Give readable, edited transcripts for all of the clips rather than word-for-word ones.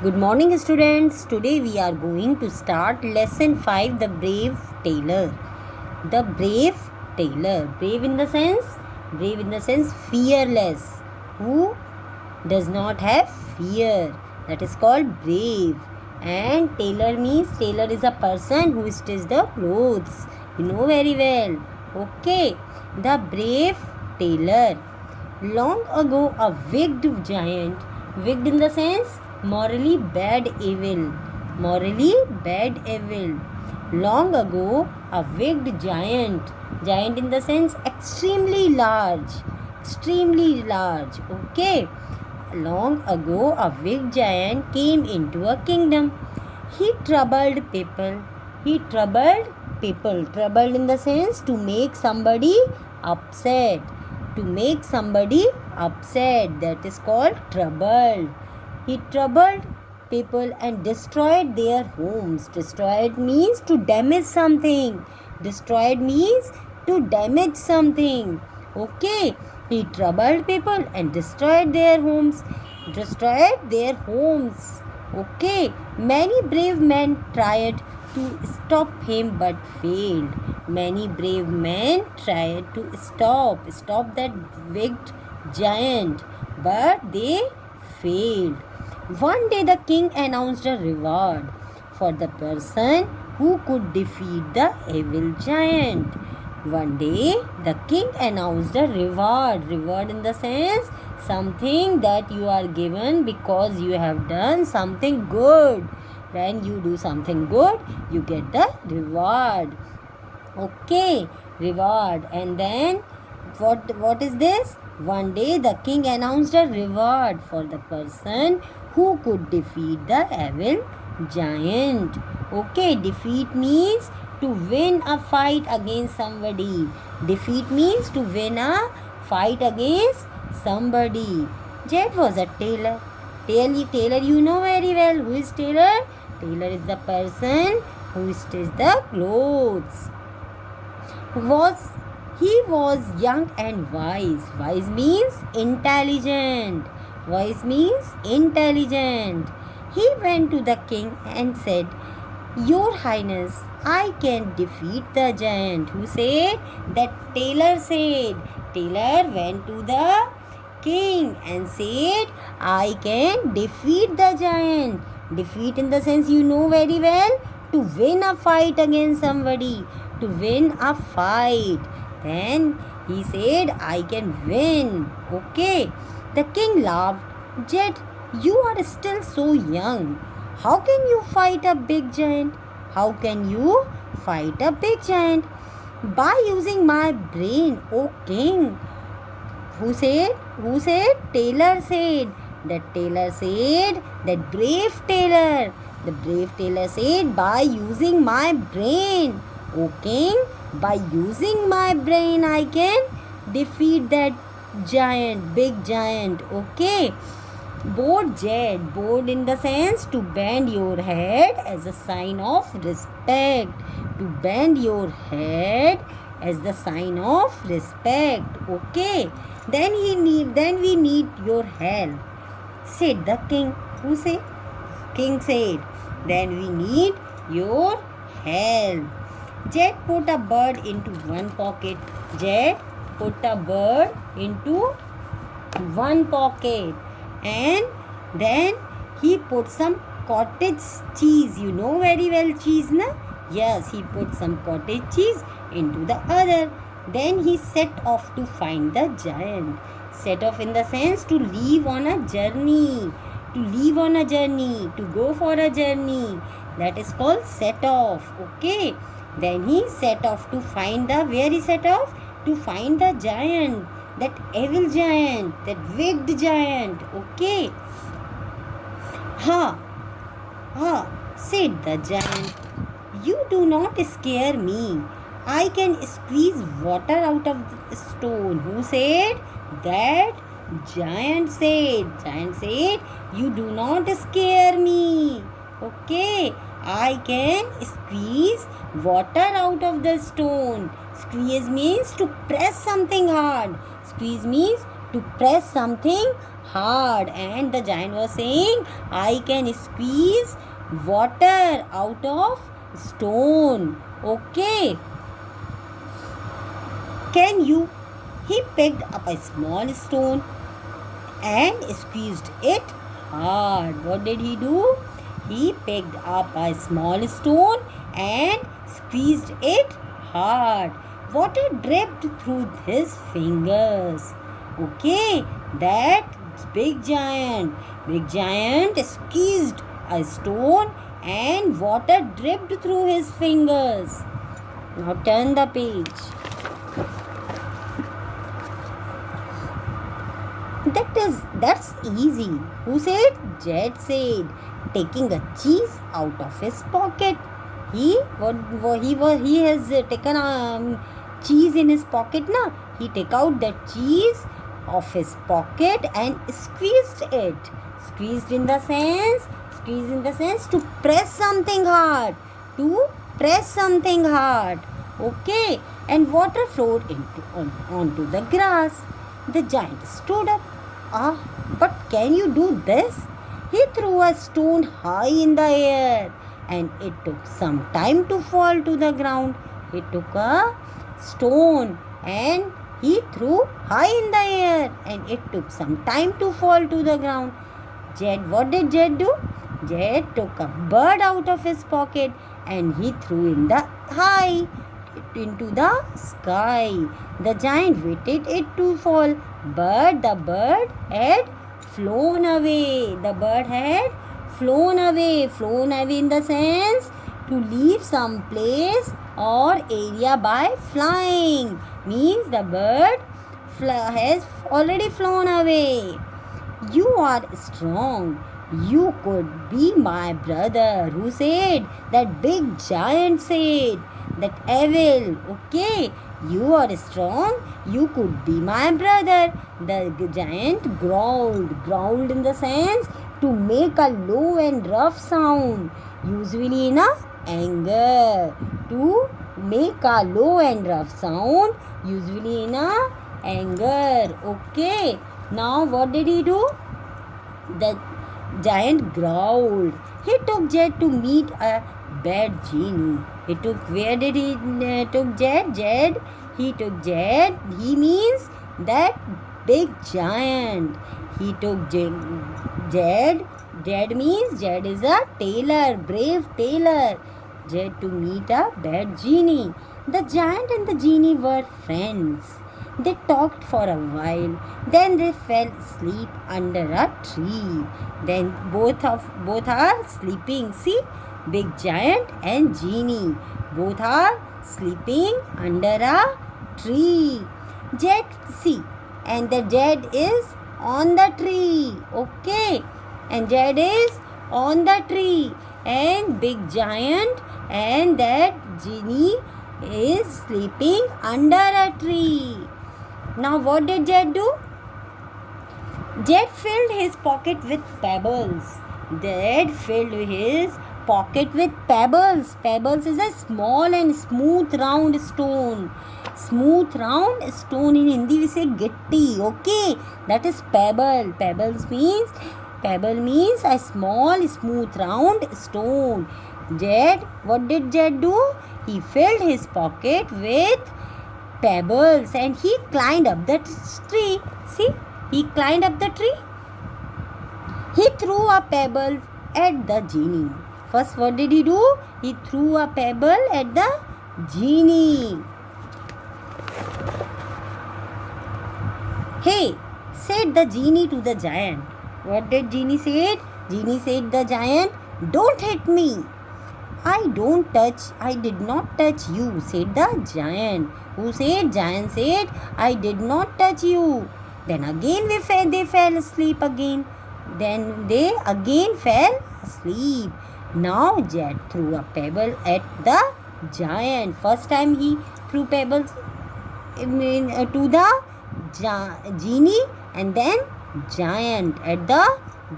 Good morning, students. Today we are going to start lesson 5, The Brave Tailor. The Brave Tailor. Brave in the sense fearless. Who does not have fear. That is called brave. And tailor means tailor is a person who stitches the clothes. You know very well. Okay. The Brave Tailor. Long ago, a wicked giant, wicked in the sense morally bad evil, morally bad evil. Long ago, a wicked giant, giant in the sense extremely large, extremely large. Okay. Long ago, a wicked giant came into a kingdom. He troubled people. He troubled people. Troubled in the sense to make somebody upset. To make somebody upset. That is called trouble. He troubled people and destroyed their homes. Destroyed means to damage something. Destroyed means to damage something. Okay. He troubled people and destroyed their homes. Destroyed their homes. Okay. Many brave men tried to stop him but failed. Many brave men tried to stop that wicked giant, but they failed. One day the king announced a reward for the person who could defeat the evil giant. One day the king announced a reward. Reward in the sense something that you are given because you have done something good. When you do something good, you get the reward. Okay, reward. And then what is this? One day the king announced a reward for the person who could defeat the evil giant. Okay, defeat means to win a fight against somebody. Defeat means to win a fight against somebody. Jet was a tailor. Tailor, you know very well. Who is tailor? Tailor is the person who stitches the clothes. He was young and wise. Wise means intelligent. Wise means intelligent. He went to the king and said, "Your Highness, I can defeat the giant." Who said? That tailor said. Tailor went to the king and said, "I can defeat the giant." Defeat in the sense you know very well, to win a fight against somebody, to win a fight. Then he said, "I can win." Okay. The king laughed. "Jet, you are still so young. How can you fight a big giant? How can you fight a big giant?" "By using my brain, O king." Who said? Who said? Tailor said. That tailor said, that brave tailor. The brave tailor said, "By using my brain, O king, by using my brain, I can defeat that giant, big giant." Okay. Bowed Jet. Bowed in the sense to bend your head as a sign of respect. To bend your head as the sign of respect. Okay. Then we need your help, said the king. Who said? King said, "Then we need your help." Jet put a bird into one pocket. Jet put a bird into one pocket. And then he put some cottage cheese. You know very well cheese, na? Yes, he put some cottage cheese into the other. Then he set off to find the giant. Set off in the sense to leave on a journey. To leave on a journey. To go for a journey. That is called set off. Okay. Then he set off to find the, where he set off? To find the giant. That evil giant. That wicked giant. Okay. Ha! Ha! Said the giant. "You do not scare me. I can squeeze water out of the stone." Who said? That giant said. Giant said, "You do not scare me. Okay. I can squeeze water out of the stone." Squeeze means to press something hard. Squeeze means to press something hard. And the giant was saying, I can squeeze water out of stone. Okay. Can you? He picked up a small stone and squeezed it hard. What did he do? He picked up a small stone and squeezed it hard. Water dripped through his fingers. Okay, that big giant squeezed a stone and water dripped through his fingers. Now turn the page. That's easy. Who said? Jed said, taking a cheese out of his pocket. He has taken cheese in his pocket now. He take out the cheese of his pocket and squeezed it. Squeezed in the sense to press something hard. Okay, and water flowed onto the grass. The giant stood up. But can you do this? He threw a stone high in the air and it took some time to fall to the ground. He took a stone and he threw high in the air and it took some time to fall to the ground. What did Jed do? Jed took a bird out of his pocket and he threw in the high into the sky. The giant waited it to fall, but the bird had flown away. Flown away in the sense to leave some place or area by flying. Means the bird has already flown away. You are strong. You could be my brother. Who said? That big giant said. That evil. Okay, you are strong. You could be my brother. The giant growled in the sense to make a low and rough sound, usually in a anger. To make a low and rough sound, usually in a anger. Okay, now what did he do? The giant growled. He took Jed to meet a bad genie. Where did he took Jed? He took Jed. He means that big giant. He took Jed. Jed means Jed is a tailor, brave tailor. Jed to meet a bad genie. The giant and the genie were friends. They talked for a while. Then they fell asleep under a tree. Then both are sleeping. See, big giant and genie. Both are sleeping under a tree. Jed, see, and the Jed is on the tree. Okay, and Jed is on the tree. And big giant and that genie is sleeping under a tree. Now what did Jed do? Jed filled his pocket with pebbles. Jed filled his pocket with pebbles. Pebbles is a small and smooth round stone. Smooth round stone in Hindi we say gitti. Okay, that is pebble. Pebble means a small smooth round stone. What did Jed do? He filled his pocket with pebbles and he climbed up the tree. See, he climbed up the tree. He threw a pebble at the genie. First, what did he do? He threw a pebble at the genie. Hey, said the genie to the giant. What did genie say? Genie said the giant, don't hit me. I did not touch you, said the giant. Who said? Giant said, I did not touch you. Then again they fell asleep again. Then they again fell asleep. Now Jed threw a pebble at the giant. First time he threw pebbles to the genie and then giant at the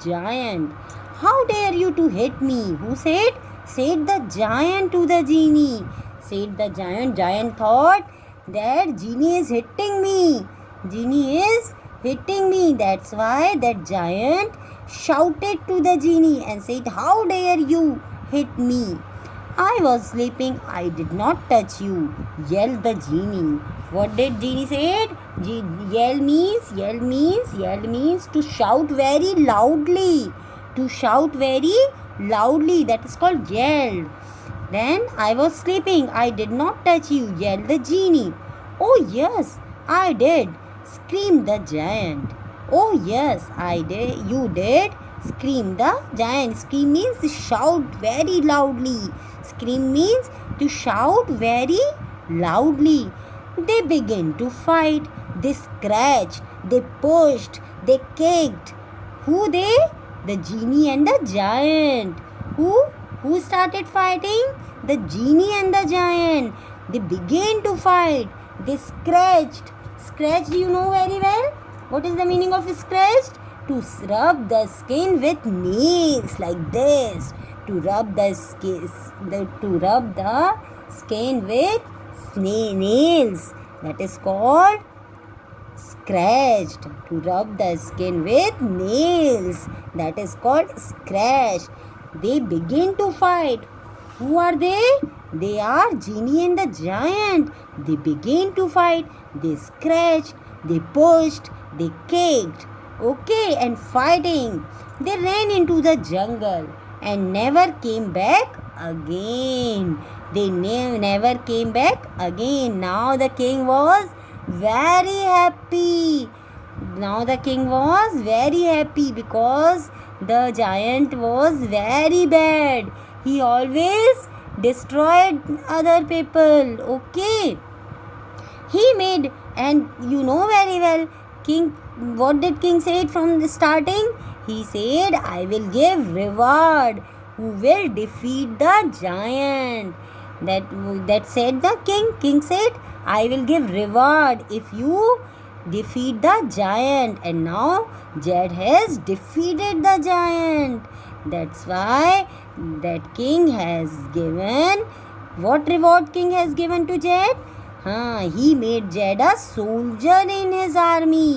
giant. How dare you to hit me? Who said? Said the giant to the genie. Said the giant. Giant thought that genie is hitting me. Genie is hitting me. That's why that giant shouted to the genie and said, "How dare you hit me? I was sleeping. I did not touch you," yelled the genie. What did genie say? Yell means to shout very loudly. To shout very loudly. That is called yelled. Then, "I was sleeping. I did not touch you," yelled the genie. "Oh yes, I did," screamed the giant. "Oh yes, I did. You did," screamed the giant. Scream means to shout very loudly. Scream means to shout very loudly. They began to fight. They scratched. They pushed. They kicked. Who they? The genie and the giant. Who started fighting? The genie and the giant. They began to fight. They scratched. Scratched, you know very well. What is the meaning of scratched? To rub the skin with nails like this. To rub the skin with nails. That is called scratched. To rub the skin with nails. That is called scratched. They begin to fight. Who are they? They are genie and the giant. They begin to fight. They scratched. They pushed. They kicked. Okay, and fighting. They ran into the jungle and never came back again. They never came back again. Now the king was very happy. Because the giant was very bad. He always destroyed other people. Okay. He made, and you know very well, what did king say from the starting? He said, "I will give reward who will defeat the giant." That said the king. King said, "I will give reward if you defeat the giant." And now Jed has defeated the giant. That's why that king has given, what reward king has given to Jed? He made Jed a soldier in his army.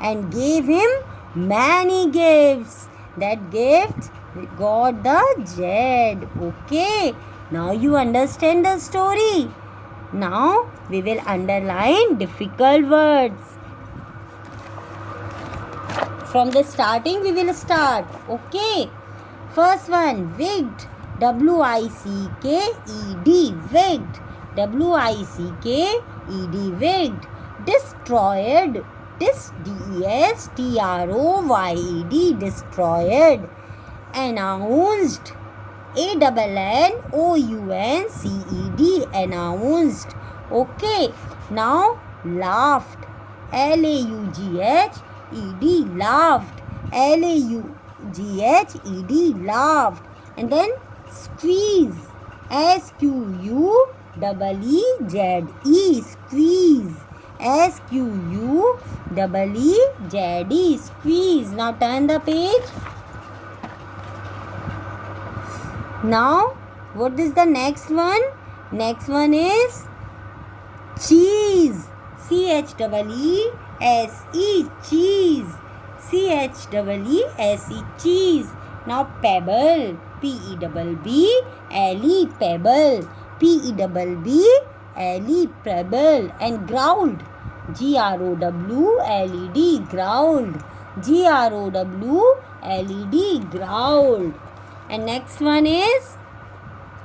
And gave him many gifts. That gift got the Jed. Okay. Now you understand the story. Now we will underline difficult words. From the starting we will start. Okay. First one, wicked. W-I-C-K-E-D. Wicked. W-I-C-K-E-D. Wicked. Destroyed. D-E-S-T-R-O-Y-E-D. Destroyed. Announced. A-N-N-O-U-N-C-E-D. Announced. Okay. Now laughed. L-A-U-G-H-E-D. Laughed. L-A-U-G-H-E-D. Laughed. And then squeeze. S-Q-U-E-E-Z-E. Squeeze. S-Q-U-E-E-Z-E. Squeeze. Now turn the page. Now, what is the next one? Next one is cheese. C-H-E-E-S-E. Cheese. C-H-E-E-S-E. Cheese. Now pebble. P-E-B-B-L-E. Pebble. P-E-B-B-L-E. Pebble. And growled. G-R-O-W-L-E-D. Growled. G-R-O-W-L-E-D. Growled. And next one is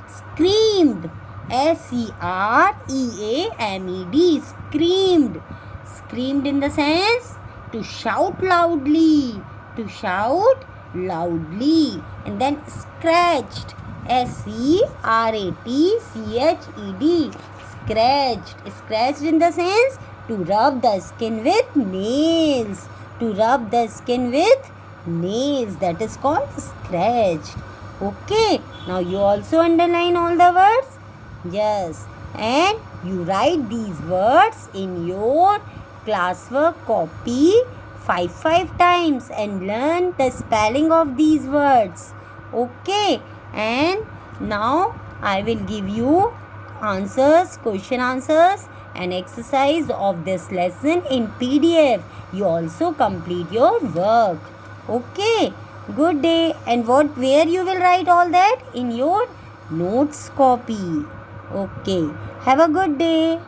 screamed. S-C-R-E-A-M-E-D. Screamed. Screamed in the sense to shout loudly. To shout loudly. And then scratched. S-C-R-A-T-C-H-E-D. Scratched. Scratched in the sense to rub the skin with nails. To rub the skin with nails. That is called scratched. Okay. Now you also underline all the words. Yes. And you write these words in your classwork copy 5 times and learn the spelling of these words. Okay. And now I will give you answers, question answers an exercise of this lesson in PDF. You also complete your work. Okay. Good day. And where you will write all that? In your notes copy. Okay. Have a good day.